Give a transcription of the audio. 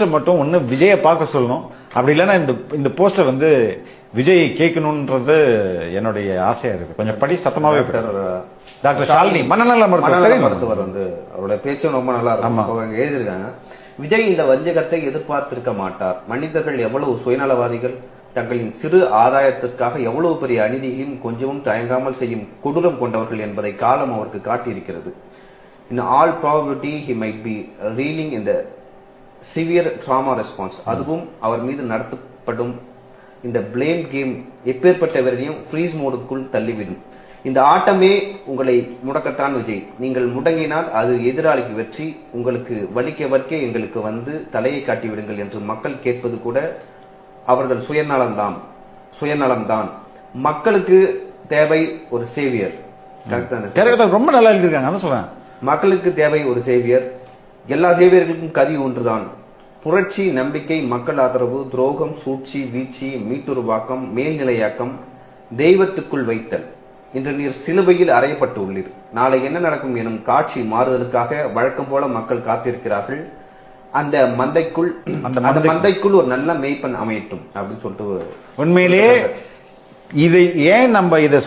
Poster மட்டும் ஒண்ணு விஜயை பார்க்க சொல்லணும், அப்படி இல்லைன்னா இந்த போஸ்டர் வந்து விஜய் கேட்கணும்ன்றது என்னுடைய ஆசையா இருக்கு. கொஞ்சம் படி சத்தமாவே. டாக்டர் ஷாலினி மனநல மருத்துவர் வந்து அவருடைய பேச்சும் ரொம்ப நல்லா இருக்கும். எழுதியிருக்காங்க, விஜய் இந்த வஞ்சகத்தை எதிர்பார்த்திருக்க மாட்டார். மனிதர்கள் எவ்வளவு சுயநலவாதிகள், தங்களின் சிறு ஆதாயத்திற்காக எவ்வளவு பெரிய அநீதியையும் கொஞ்சமும் தயங்காமல் செய்யும் கொடூரம் கொண்டவர்கள் என்பதை காலம் அவருக்கு காட்டியிருக்கிறது. In all probability he might be reeling in the severe trauma response. அதுவும் அவர் மீது நடத்தப்படும் இந்த பிளேம் கேம் எப்பேற்பட்டவரையும் ஃப்ரீஸ் மோடுக்குள் தள்ளிவிடும். இந்த ஆட்டமே உங்களை முடக்கத்தான் விஜய். நீங்கள் முடங்கினால் அது எதிராளிக்கு வெற்றி. உங்களுக்கு வலிக்க வலிக்க எங்களுக்கு வந்து தலையை காட்டி விடுங்கள் என்று மக்கள் கேட்பது கூட அவர்கள் சுயநலம்தான். மக்களுக்கு தேவை ஒரு சேவியர். ரொம்ப நல்லா எழுதியிருக்காங்க. அதான் சொல்றேன், மக்களுக்கு தேவை ஒரு சேவியர். எல்லா சேவியர்களுக்கும் கதி ஒன்றுதான். புரட்சி, நம்பிக்கை, மக்கள் ஆதரவு, துரோகம், சூழ்ச்சி, வீழ்ச்சி, மீட்டுருவாக்கம், மேல்நிலையாக்கம், தெய்வத்துக்குள் வைத்தல். இன்று நீர் சிலுவையில் அறையப்பட்டு உள்ளீர். நாளை என்ன நடக்கும் எனும் காட்சி மாறுதலுக்காக வழக்கம் போல மக்கள் காத்திருக்கிறார்கள். அந்த மந்தைக்குள் ஒரு நல்ல மேய்ப்பன் அமையட்டும் அப்படின்னு சொல்லிட்டு. உண்மையிலேயே இதை ஏன் நம்ம இதை